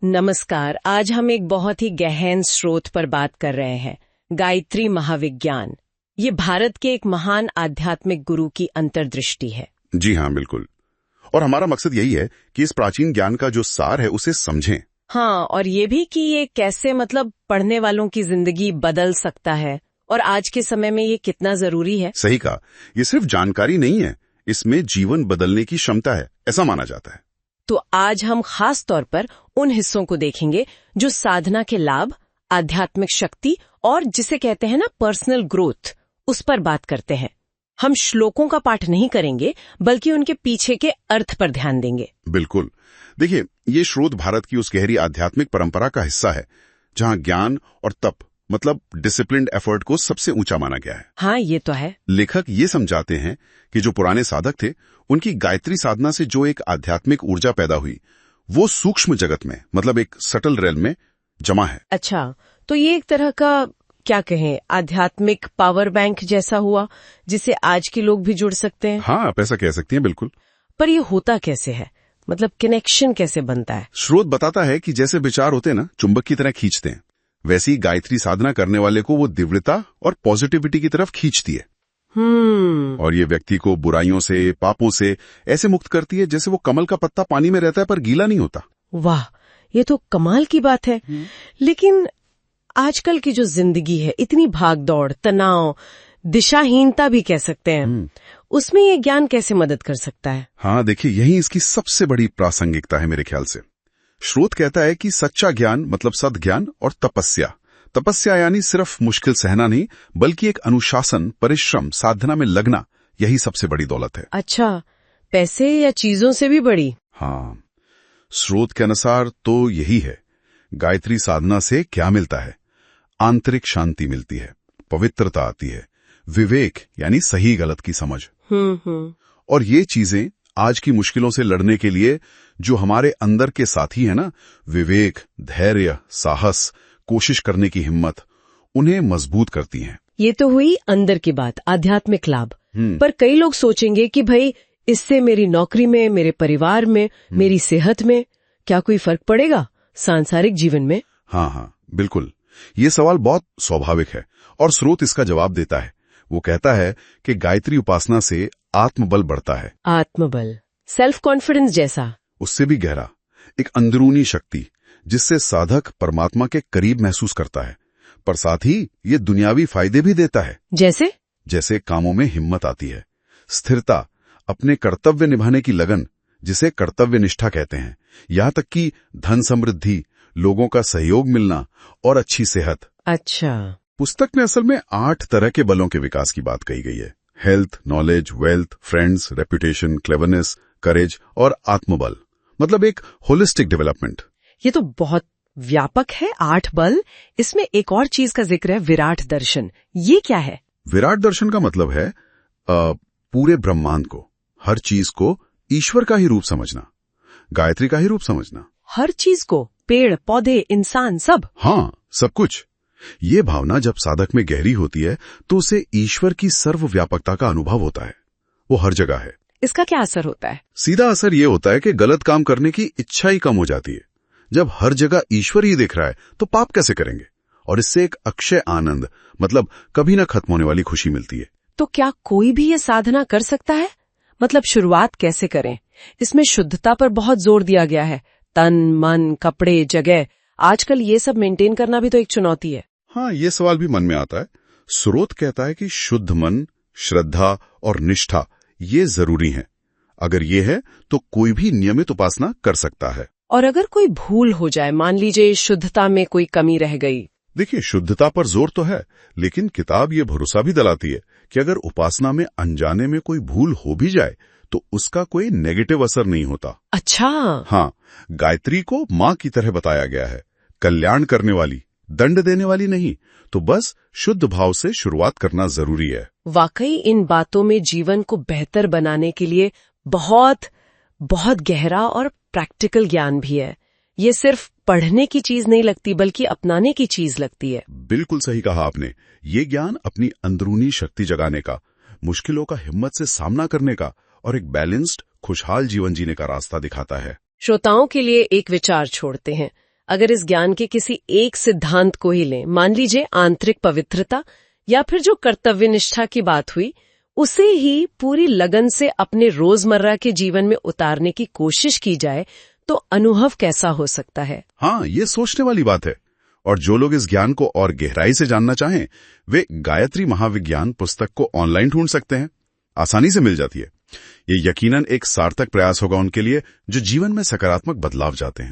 नमस्कार। आज हम एक बहुत ही गहन स्रोत पर बात कर रहे हैं, गायत्री महाविज्ञान। ये भारत के एक महान आध्यात्मिक गुरु की अंतर्दृष्टि है। जी हाँ, बिल्कुल। और हमारा मकसद यही है कि इस प्राचीन ज्ञान का जो सार है उसे समझें। हाँ, और ये भी कि ये कैसे पढ़ने वालों की जिंदगी बदल सकता है और आज के समय में ये कितना जरूरी है। सही कहा, ये सिर्फ जानकारी नहीं है, इसमें जीवन बदलने की क्षमता है, ऐसा माना जाता है। तो आज हम खास तौर पर उन हिस्सों को देखेंगे जो साधना के लाभ, आध्यात्मिक शक्ति और जिसे कहते हैं पर्सनल ग्रोथ, उस पर बात करते हैं। हम श्लोकों का पाठ नहीं करेंगे बल्कि उनके पीछे के अर्थ पर ध्यान देंगे। बिल्कुल। देखिए, ये स्रोत भारत की उस गहरी आध्यात्मिक परंपरा का हिस्सा है जहां ज्ञान और तप डिसिप्लिन्ड एफर्ट को सबसे ऊंचा माना गया है। हाँ, ये तो है। लेखक ये समझाते हैं कि जो पुराने साधक थे, उनकी गायत्री साधना से जो एक आध्यात्मिक ऊर्जा पैदा हुई, वो सूक्ष्म जगत में एक सटल रेल में जमा है। अच्छा, तो ये एक तरह का क्या कहें, आध्यात्मिक पावर बैंक जैसा हुआ जिसे आज के लोग भी जुड़ सकते हैं। हाँ, आप ऐसा कह सकती हैं, बिल्कुल। पर ये होता कैसे है, कनेक्शन कैसे बनता है? स्रोत बताता है कि जैसे विचार होते हैं ना, चुंबक की तरह खींचते हैं, वैसी ही गायत्री साधना करने वाले को वो दिव्यता और पॉजिटिविटी की तरफ खींचती है। और ये व्यक्ति को बुराइयों से, पापों से ऐसे मुक्त करती है जैसे वो कमल का पत्ता पानी में रहता है पर गीला नहीं होता। वाह, ये तो कमाल की बात है। लेकिन आजकल की जो जिंदगी है, इतनी भागदौड़, तनाव, दिशाहीनता भी कह सकते हैं, उसमें ये ज्ञान कैसे मदद कर सकता है? हाँ, देखिए, यही इसकी सबसे बड़ी प्रासंगिकता है मेरे ख्याल से। स्रोत कहता है कि सच्चा ज्ञान सद्ज्ञान और तपस्या यानी सिर्फ मुश्किल सहना नहीं, बल्कि एक अनुशासन, परिश्रम, साधना में लगना, यही सबसे बड़ी दौलत है। अच्छा, पैसे या चीजों से भी बड़ी? हाँ, स्रोत के अनुसार तो यही है। गायत्री साधना से क्या मिलता है? आंतरिक शांति मिलती है, पवित्रता आती है, विवेक यानी सही गलत की समझ। और ये चीजें आज की मुश्किलों से लड़ने के लिए जो हमारे अंदर के साथी है ना, विवेक, धैर्य, साहस, कोशिश करने की हिम्मत, उन्हें मजबूत करती हैं। ये तो हुई अंदर की बात, आध्यात्मिक लाभ। पर कई लोग सोचेंगे कि भाई, इससे मेरी नौकरी में, मेरे परिवार में, मेरी सेहत में क्या कोई फर्क पड़ेगा, सांसारिक जीवन में? हाँ, बिल्कुल। ये सवाल बहुत स्वाभाविक है और स्रोत इसका जवाब देता है। वो कहता है कि गायत्री उपासना से आत्मबल बढ़ता है। आत्मबल, सेल्फ कॉन्फिडेंस जैसा? उससे भी गहरा, एक अंदरूनी शक्ति जिससे साधक परमात्मा के करीब महसूस करता है, पर साथ ही ये दुनियावी फायदे भी देता है। जैसे कामों में हिम्मत आती है, स्थिरता, अपने कर्तव्य निभाने की लगन, जिसे कर्तव्य निष्ठा कहते हैं, यहाँ तक कि धन समृद्धि, लोगों का सहयोग मिलना और अच्छी सेहत। अच्छा। पुस्तक में असल में 8 तरह के बलों के विकास की बात कही गई है। Health, knowledge, wealth, friends, reputation, cleverness, courage और आत्मबल, एक होलिस्टिक डेवलपमेंट। ये तो बहुत व्यापक है, 8 बल। इसमें एक और चीज का जिक्र है, विराट दर्शन। ये क्या है? विराट दर्शन का मतलब है पूरे ब्रह्मांड को, हर चीज को ईश्वर का ही रूप समझना, गायत्री का ही रूप समझना। हर चीज को, पेड़, पौधे, इंसान, सब? हाँ, सब कुछ। ये भावना जब साधक में गहरी होती है तो उसे ईश्वर की सर्वव्यापकता का अनुभव होता है। वो हर जगह है। इसका क्या असर होता है? सीधा असर ये होता है कि गलत काम करने की इच्छा ही कम हो जाती है। जब हर जगह ईश्वर ही दिख रहा है तो पाप कैसे करेंगे? और इससे एक अक्षय आनंद, कभी ना खत्म होने वाली खुशी मिलती है। तो क्या कोई भी ये साधना कर सकता है? शुरुआत कैसे करें? इसमें शुद्धता पर बहुत जोर दिया गया है। तन, मन, कपड़े, जगह, आजकल ये सब मेंटेन करना भी तो एक चुनौती है। हाँ, ये सवाल भी मन में आता है। स्रोत कहता है कि शुद्ध मन, श्रद्धा और निष्ठा ये जरूरी है। अगर ये है तो कोई भी नियमित उपासना कर सकता है। और अगर कोई भूल हो जाए, मान लीजिए शुद्धता में कोई कमी रह गई? देखिए, शुद्धता पर जोर तो है, लेकिन किताब ये भरोसा भी दिलाती है कि अगर उपासना में अनजाने में कोई भूल हो भी जाए तो उसका कोई नेगेटिव असर नहीं होता। अच्छा। हाँ, गायत्री को माँ की तरह बताया गया है, कल्याण करने वाली, दंड देने वाली नहीं। तो बस शुद्ध भाव से शुरुआत करना जरूरी है। वाकई इन बातों में जीवन को बेहतर बनाने के लिए बहुत बहुत गहरा और प्रैक्टिकल ज्ञान भी है। ये सिर्फ पढ़ने की चीज नहीं लगती, बल्कि अपनाने की चीज लगती है। बिल्कुल सही कहा आपने। ये ज्ञान अपनी अंदरूनी शक्ति जगाने का, मुश्किलों का हिम्मत से सामना करने का और एक बैलेंस्ड, खुशहाल जीवन जीने का रास्ता दिखाता है। श्रोताओं के लिए एक विचार छोड़ते हैं। अगर इस ज्ञान के किसी एक सिद्धांत को ही लें, मान लीजिए आंतरिक पवित्रता या फिर जो कर्तव्यनिष्ठा की बात हुई, उसे ही पूरी लगन से अपने रोजमर्रा के जीवन में उतारने की कोशिश की जाए तो अनुभव कैसा हो सकता है? हाँ, ये सोचने वाली बात है। और जो लोग इस ज्ञान को और गहराई से जानना चाहें, वे गायत्री महाविज्ञान पुस्तक को ऑनलाइन ढूंढ सकते हैं। आसानी से मिल जाती है। ये यकीनन एक सार्थक प्रयास होगा उनके लिए जो जीवन में सकारात्मक बदलाव चाहते हैं।